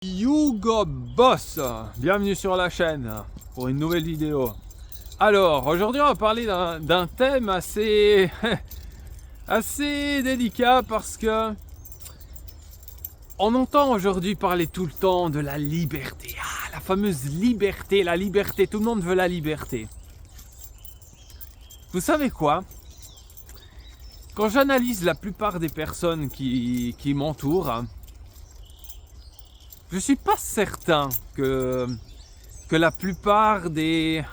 Hugo Boss, bienvenue sur la chaîne pour une nouvelle vidéo. Alors aujourd'hui on va parler d'un thème assez assez délicat parce que on entend aujourd'hui parler tout le temps de la liberté, la fameuse liberté, tout le monde veut la liberté. Vous savez quoi? Quand j'analyse la plupart des personnes qui m'entourent, je suis pas certain que la plupart des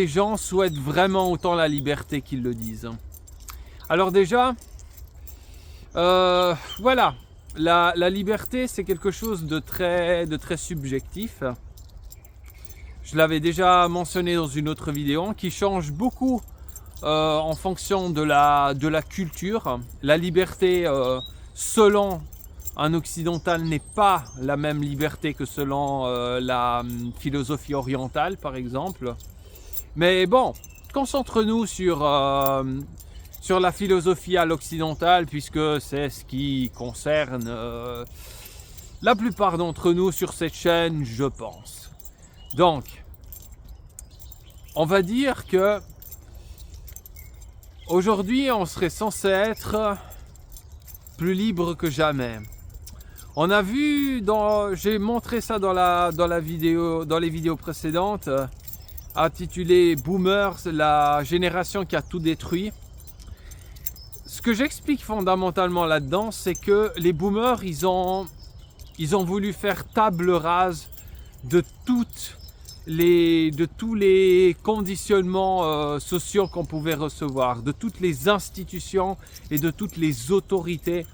gens souhaitent vraiment autant la liberté qu'ils le disent. Alors déjà, voilà, la liberté c'est quelque chose de très subjectif. Je l'avais déjà mentionné dans une autre vidéo, qui change beaucoup en fonction de la culture. La liberté selon un occidental n'est pas la même liberté que selon la philosophie orientale, par exemple. Mais bon, concentre-nous sur la philosophie à l'occidental, puisque c'est ce qui concerne la plupart d'entre nous sur cette chaîne, je pense. Donc, on va dire que aujourd'hui, on serait censé être plus libre que jamais. On a vu, j'ai montré ça dans les vidéos précédentes, intitulé Boomers, la génération qui a tout détruit. Ce que j'explique fondamentalement là-dedans, c'est que les boomers, ils ont voulu faire table rase de tous les conditionnements sociaux qu'on pouvait recevoir, de toutes les institutions et de toutes les autorités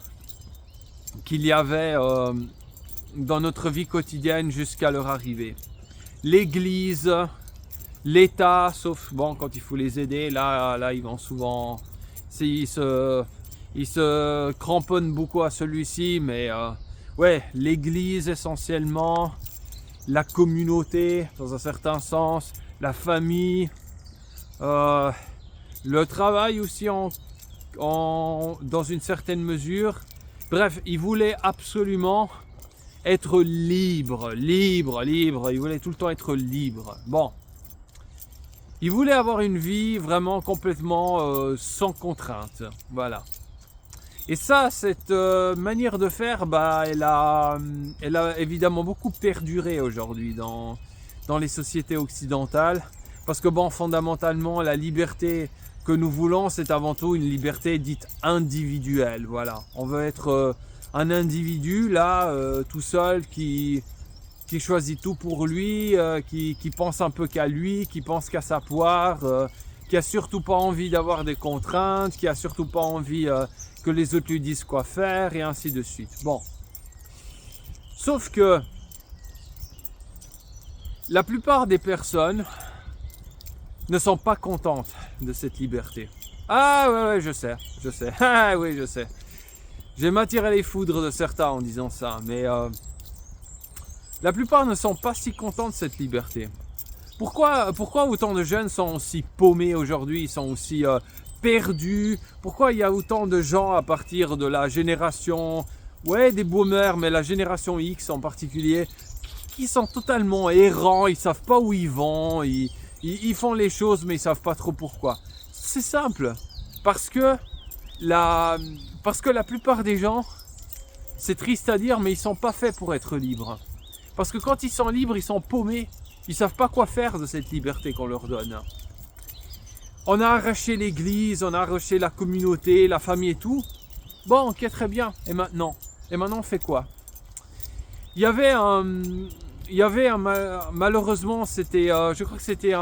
qu'il y avait dans notre vie quotidienne jusqu'à leur arrivée. L'église, l'État, sauf bon quand il faut les aider, là ils vont souvent, ils se cramponnent beaucoup à celui-ci, mais ouais, l'église essentiellement, la communauté dans un certain sens, la famille, le travail aussi dans une certaine mesure. Bref, il voulait absolument être libre. Il voulait tout le temps être libre. Bon. Il voulait avoir une vie vraiment complètement sans contrainte. Voilà. Et ça, cette manière de faire, elle a évidemment beaucoup perduré aujourd'hui dans les sociétés occidentales. Parce que bon, fondamentalement, la liberté que nous voulons, c'est avant tout une liberté dite individuelle. Voilà, on veut être un individu là, tout seul, qui choisit tout pour lui, qui pense un peu qu'à lui, qui pense qu'à sa poire, qui a surtout pas envie d'avoir des contraintes, qui a surtout pas envie que les autres lui disent quoi faire, et ainsi de suite. Bon, sauf que la plupart des personnes ne sont pas contentes de cette liberté. Ah ouais, je sais. Ah oui, je sais. Je vais m'attirer les foudres de certains en disant ça, mais la plupart ne sont pas si contents de cette liberté. Pourquoi autant de jeunes sont aussi paumés aujourd'hui, ils sont aussi perdus? Pourquoi il y a autant de gens à partir de la génération, ouais, des boomers, mais la génération X en particulier, qui sont totalement errants, ils savent pas où ils vont, ils font les choses mais ils savent pas trop pourquoi. C'est simple, parce que la plupart des gens, c'est triste à dire, mais ils sont pas faits pour être libres. Parce que quand ils sont libres, ils sont paumés, ils savent pas quoi faire de cette liberté qu'on leur donne. On a arraché l'église, on a arraché la communauté, la famille et tout. Bon, ok, très bien. Et maintenant on fait quoi? Il y avait malheureusement, c'était, je crois que c'était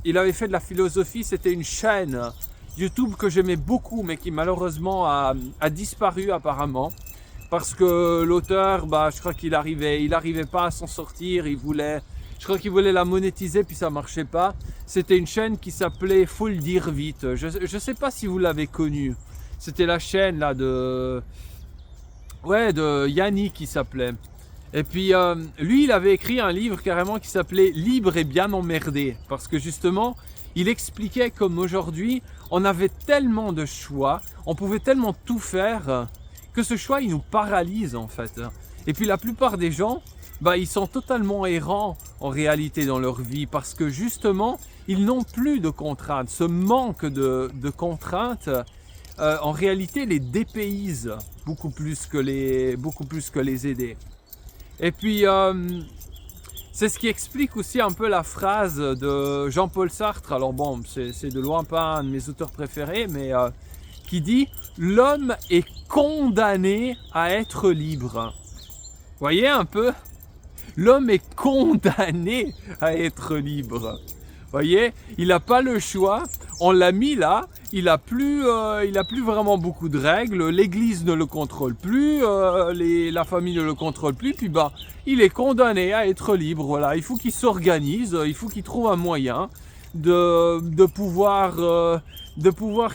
il avait fait de la philosophie, c'était une chaîne YouTube que j'aimais beaucoup, mais qui malheureusement a disparu apparemment, parce que l'auteur, je crois qu'il arrivait pas à s'en sortir, je crois qu'il voulait la monétiser, puis ça marchait pas. C'était une chaîne qui s'appelait Faut le dire vite, je sais pas si vous l'avez connue, c'était la chaîne là de Yannick qui s'appelait. Et puis lui, il avait écrit un livre carrément qui s'appelait Libre et bien emmerdé, parce que justement, il expliquait comme aujourd'hui, on avait tellement de choix, on pouvait tellement tout faire, que ce choix, il nous paralyse en fait. Et puis la plupart des gens, ils sont totalement errants en réalité dans leur vie parce que justement, ils n'ont plus de contraintes. Ce manque de contraintes, en réalité, les dépayse beaucoup plus que les aider. Et puis, c'est ce qui explique aussi un peu la phrase de Jean-Paul Sartre. Alors bon, c'est de loin pas un de mes auteurs préférés, mais qui dit « L'homme est condamné à être libre ». Voyez un peu? L'homme est condamné à être libre. Voyez, il n'a pas le choix. On l'a mis là. Il a plus vraiment beaucoup de règles. L'Église ne le contrôle plus. La famille ne le contrôle plus. Puis il est condamné à être libre. Voilà, il faut qu'il s'organise. Il faut qu'il trouve un moyen de pouvoir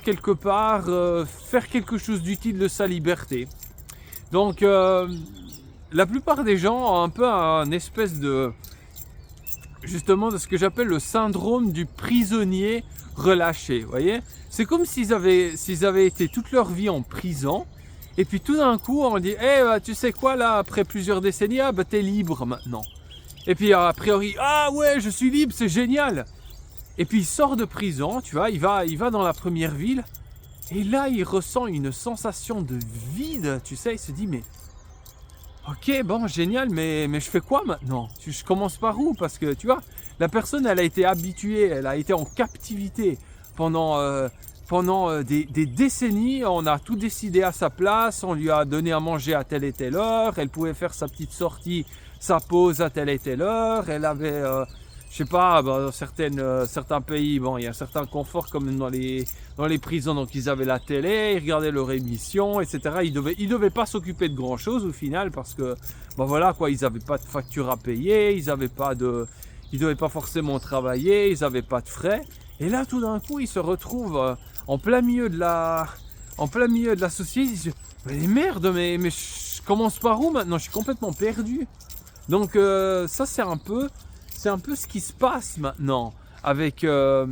quelque part faire quelque chose d'utile de sa liberté. Donc la plupart des gens ont un peu un espèce de ce que j'appelle le syndrome du prisonnier relâché. Voyez, c'est comme s'ils avaient été toute leur vie en prison et puis tout d'un coup on dit tu sais quoi là, après plusieurs décennies, t'es libre maintenant. Et puis a priori, ah ouais, je suis libre, c'est génial. Et puis il sort de prison, tu vois, il va dans la première ville et là il ressent une sensation de vide, tu sais, il se dit mais ok, bon, génial, mais je fais quoi maintenant? Je commence par où? Parce que, tu vois, la personne, elle a été habituée, elle a été en captivité pendant des décennies. On a tout décidé à sa place, on lui a donné à manger à telle et telle heure, elle pouvait faire sa petite sortie, sa pause à telle et telle heure, elle avait, je sais pas, dans certains pays, bon, il y a un certain confort comme dans les prisons, donc ils avaient la télé, ils regardaient leur émission, etc. Ils devaient pas s'occuper de grand chose au final parce que, voilà quoi, ils n'avaient pas de facture à payer, ils devaient pas forcément travailler, ils n'avaient pas de frais. Et là, tout d'un coup, ils se retrouvent en plein milieu de la société. Ils disent, mais merde, mais je commence par où maintenant? Je suis complètement perdu. Donc ça, c'est un peu ce qui se passe maintenant avec la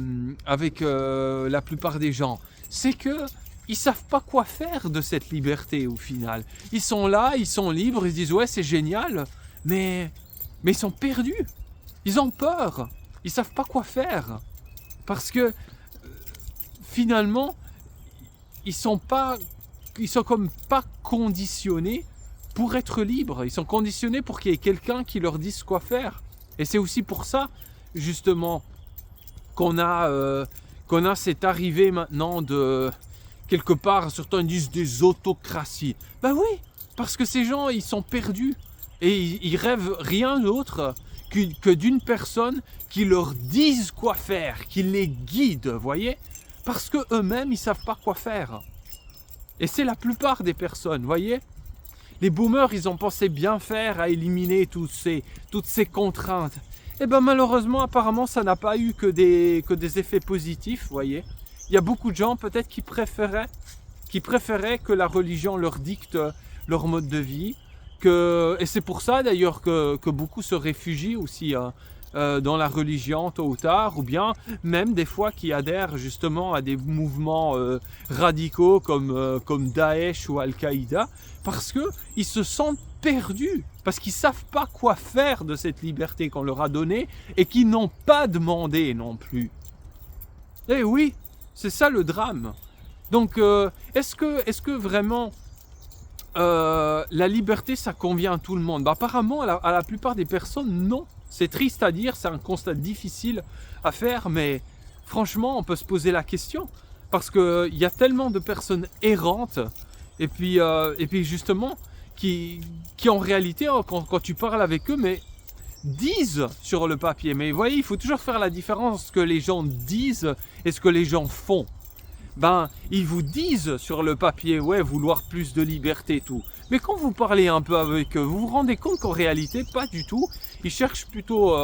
plupart des gens. C'est que ils savent pas quoi faire de cette liberté au final. Ils sont là, ils sont libres, ils se disent ouais c'est génial, mais ils sont perdus. Ils ont peur. Ils savent pas quoi faire parce que finalement ils sont comme pas conditionnés pour être libres. Ils sont conditionnés pour qu'il y ait quelqu'un qui leur dise quoi faire. Et c'est aussi pour ça, justement, qu'on a cette arrivée maintenant de, quelque part, certains disent des autocraties. Ben oui, parce que ces gens, ils sont perdus. Et ils rêvent rien d'autre que d'une personne qui leur dise quoi faire, qui les guide, voyez? Parce qu'eux-mêmes, ils ne savent pas quoi faire. Et c'est la plupart des personnes, voyez? Les boomers, ils ont pensé bien faire à éliminer toutes ces contraintes. Et bien malheureusement, apparemment, ça n'a pas eu que des effets positifs, voyez. Il y a beaucoup de gens peut-être qui préféraient que la religion leur dicte leur mode de vie. Et c'est pour ça d'ailleurs que beaucoup se réfugient aussi dans la religion tôt ou tard, ou bien même des fois qui adhèrent justement à des mouvements radicaux comme Daesh ou Al-Qaïda, parce qu'ils se sentent perdus, parce qu'ils ne savent pas quoi faire de cette liberté qu'on leur a donnée et qu'ils n'ont pas demandé non plus. Eh oui, c'est ça le drame. Donc est-ce que vraiment la liberté ça convient à tout le monde? Apparemment à la plupart des personnes non. C'est triste à dire, c'est un constat difficile à faire, mais franchement, on peut se poser la question. Parce qu'il y a tellement de personnes errantes, et puis justement, qui en réalité, quand tu parles avec eux, mais disent sur le papier. Mais vous voyez, il faut toujours faire la différence entre ce que les gens disent et ce que les gens font. Ils vous disent sur le papier, ouais, vouloir plus de liberté et tout. Mais quand vous parlez un peu avec eux, vous vous rendez compte qu'en réalité, pas du tout. Ils cherchent plutôt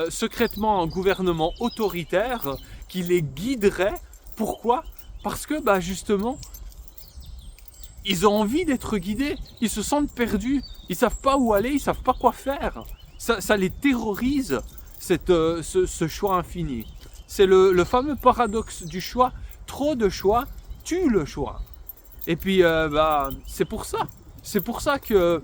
secrètement un gouvernement autoritaire qui les guiderait. Pourquoi? Parce que justement, ils ont envie d'être guidés. Ils se sentent perdus. Ils ne savent pas où aller, ils ne savent pas quoi faire. Ça les terrorise, ce choix infini. C'est le fameux paradoxe du choix. Trop de choix tue le choix. Et puis, c'est pour ça. C'est pour ça que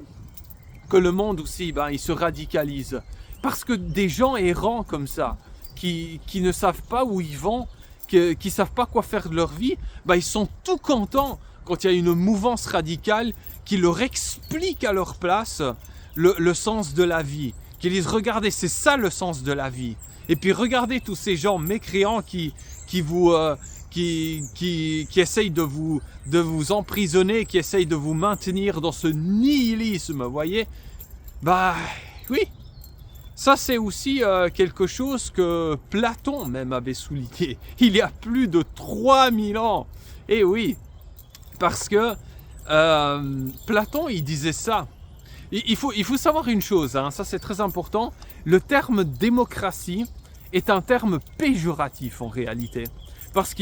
que le monde aussi, il se radicalise. Parce que des gens errants comme ça, qui ne savent pas où ils vont, qui ne savent pas quoi faire de leur vie, ils sont tout contents quand il y a une mouvance radicale qui leur explique à leur place le sens de la vie. Qui disent, regardez, c'est ça le sens de la vie. Et puis regardez tous ces gens mécréants qui essayent de vous emprisonner, qui essayent de vous maintenir dans ce nihilisme, vous voyez. Oui, ça c'est aussi quelque chose que Platon même avait souligné, il y a plus de 3000 ans. Et oui, parce que Platon il disait ça. Il faut savoir une chose, ça c'est très important, le terme démocratie est un terme péjoratif en réalité. Parce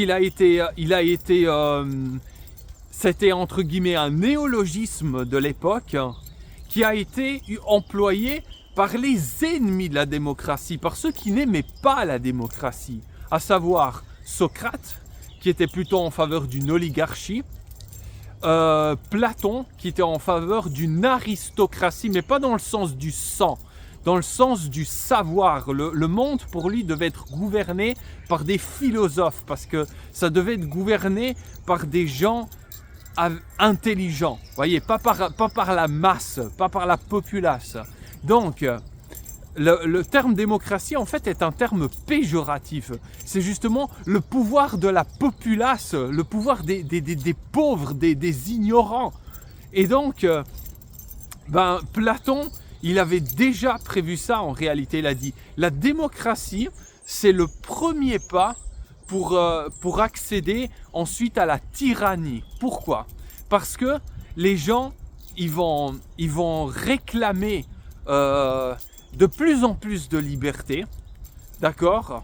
c'était entre guillemets un néologisme de l'époque qui a été employé par les ennemis de la démocratie, par ceux qui n'aimaient pas la démocratie, à savoir Socrate, qui était plutôt en faveur d'une oligarchie, Platon, qui était en faveur d'une aristocratie, mais pas dans le sens du sang, dans le sens du savoir. Le monde, pour lui, devait être gouverné par des philosophes, parce que ça devait être gouverné par des gens intelligents. Vous voyez, pas par la masse, pas par la populace. Donc, le terme démocratie, en fait, est un terme péjoratif. C'est justement le pouvoir de la populace, le pouvoir des pauvres, des ignorants. Et donc, Platon, il avait déjà prévu ça en réalité. Il a dit, la démocratie, c'est le premier pas pour accéder ensuite à la tyrannie. Pourquoi? Parce que les gens, ils vont réclamer de plus en plus de liberté, d'accord?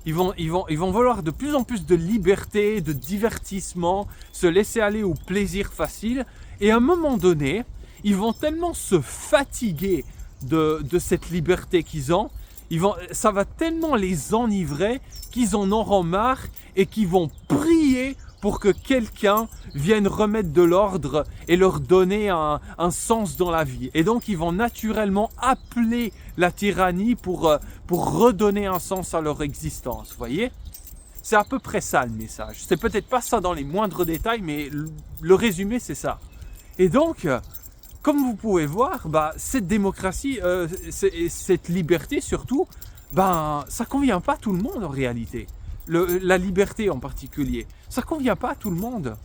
Ils vont vouloir de plus en plus de liberté, de divertissement, se laisser aller au plaisir facile. Et à un moment donné, ils vont tellement se fatiguer de cette liberté qu'ils ont, ça va tellement les enivrer qu'ils en auront marre et qu'ils vont prier pour que quelqu'un vienne remettre de l'ordre et leur donner un sens dans la vie. Et donc ils vont naturellement appeler la tyrannie pour redonner un sens à leur existence, vous voyez? C'est à peu près ça le message. C'est peut-être pas ça dans les moindres détails, mais le résumé c'est ça. Et donc, comme vous pouvez voir, cette démocratie, cette liberté surtout, ça convient pas à tout le monde en réalité. La liberté en particulier, ça convient pas à tout le monde.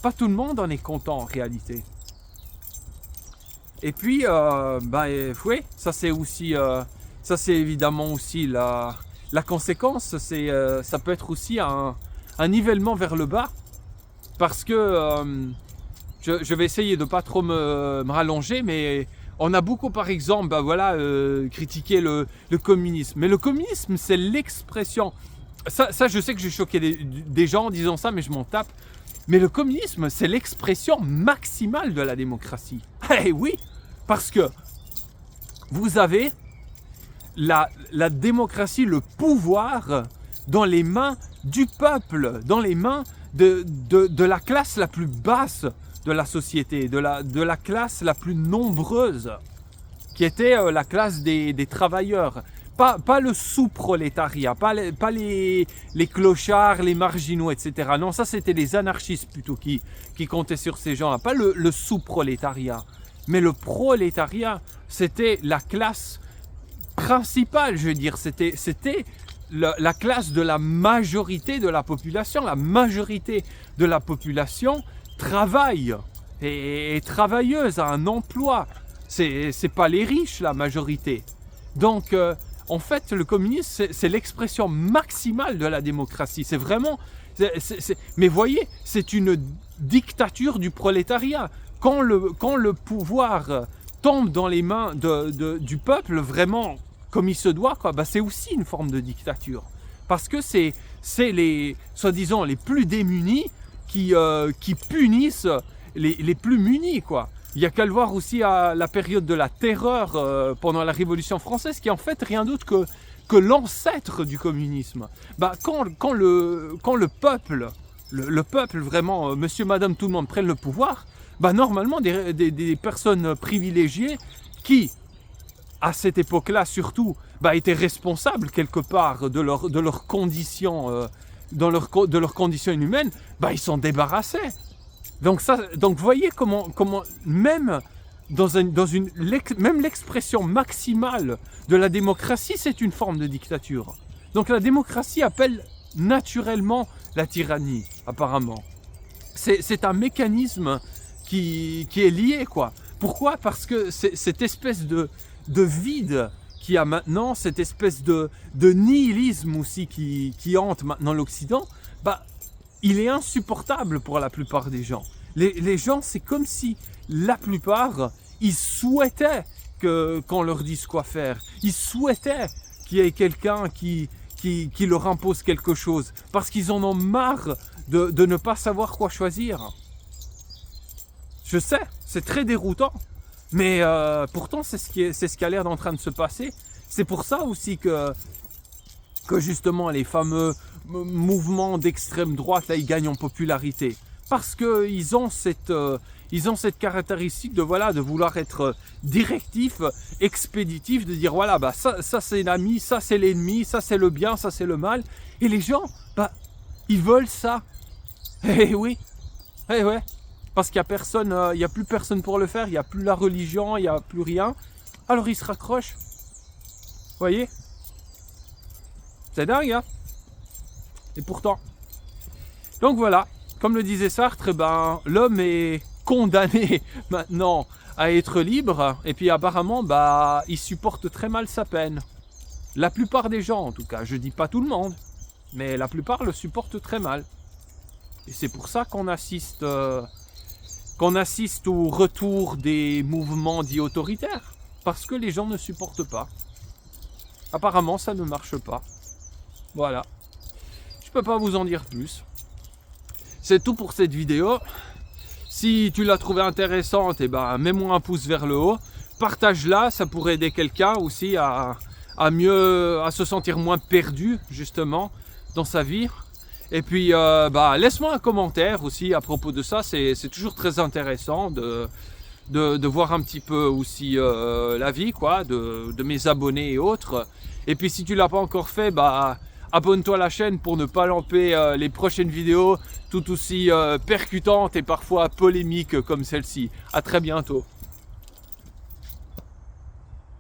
Pas tout le monde en est content en réalité. Et puis, oui, ça c'est aussi, ça c'est évidemment aussi la conséquence. Ça peut être aussi un nivellement vers le bas, parce que je vais essayer de pas trop me rallonger, mais on a beaucoup, par exemple, critiqué le communisme. Mais le communisme, c'est l'expression. Ça, je sais que j'ai choqué des gens en disant ça, mais je m'en tape. Mais le communisme, c'est l'expression maximale de la démocratie. Eh oui, parce que vous avez la démocratie, le pouvoir dans les mains du peuple, dans les mains de la classe la plus basse de la société, de la classe la plus nombreuse, qui était la classe des travailleurs. Pas le sous-prolétariat, pas les clochards, les marginaux, etc. Non, ça c'était les anarchistes plutôt qui comptaient sur ces gens-là. Pas le sous-prolétariat, mais le prolétariat, c'était la classe principale, je veux dire. C'était la classe de la majorité de la population. La majorité de la population travaille et travailleuse, a un emploi. C'est pas les riches, la majorité. Donc, en fait, le communisme, c'est l'expression maximale de la démocratie. C'est vraiment... mais voyez, c'est une dictature du prolétariat. Quand le pouvoir tombe dans les mains du peuple, vraiment, comme il se doit, c'est aussi une forme de dictature. Parce que c'est les, soi-disant, les plus démunis qui punissent les plus munis, quoi. Il n'y a qu'à le voir aussi à la période de la terreur pendant la Révolution française, qui est en fait rien d'autre que l'ancêtre du communisme. Quand le peuple, le peuple vraiment, monsieur, madame, tout le monde prennent le pouvoir, bah normalement des personnes privilégiées qui, à cette époque-là surtout, bah, étaient responsables quelque part de leurs conditions, de leurs conditions inhumaines, bah, ils s'en débarrassaient. Donc vous voyez comment même même l'expression maximale de la démocratie, c'est une forme de dictature. Donc la démocratie appelle naturellement la tyrannie, apparemment. C'est un mécanisme qui est lié, quoi. Pourquoi? Parce que cette espèce de vide qu'il y a maintenant, cette espèce de nihilisme aussi qui hante maintenant l'Occident, bah, il est insupportable pour la plupart des gens. Les gens, c'est comme si la plupart, ils souhaitaient qu'on leur dise quoi faire. Ils souhaitaient qu'il y ait quelqu'un qui leur impose quelque chose, parce qu'ils en ont marre de ne pas savoir quoi choisir. Je sais, c'est très déroutant, mais pourtant c'est ce qui a l'air d'en train de se passer. C'est pour ça aussi que justement les fameux mouvements d'extrême droite, là, ils gagnent en popularité. Parce qu'ils ont cette caractéristique de vouloir être directif, expéditif, de dire voilà, bah ça c'est l'ami, ça c'est l'ennemi, ça c'est le bien, ça c'est le mal. Et les gens, bah, ils veulent ça. Eh oui, eh ouais. Parce qu'il n'y a plus personne pour le faire, il n'y a plus la religion, il n'y a plus rien. Alors ils se raccrochent. Vous voyez? C'est dingue, hein? Et pourtant. Donc voilà, comme le disait Sartre, ben, l'homme est condamné maintenant à être libre. Et puis apparemment, bah, il supporte très mal sa peine. La plupart des gens, en tout cas. Je ne dis pas tout le monde, mais la plupart le supportent très mal. Et c'est pour ça qu'on assiste au retour des mouvements dits autoritaires. Parce que les gens ne supportent pas. Apparemment, ça ne marche pas. Voilà. Je peux pas vous en dire plus. C'est tout pour cette vidéo. Si tu l'as trouvée intéressante, eh ben, mets-moi un pouce vers le haut. Partage-la, ça pourrait aider quelqu'un aussi à se sentir moins perdu, justement, dans sa vie. Et puis, laisse-moi un commentaire aussi à propos de ça. C'est toujours très intéressant de voir un petit peu aussi la vie, quoi, de mes abonnés et autres. Et puis, si tu l'as pas encore fait, bah, abonne-toi à la chaîne pour ne pas louper les prochaines vidéos tout aussi percutantes et parfois polémiques comme celle-ci. À très bientôt.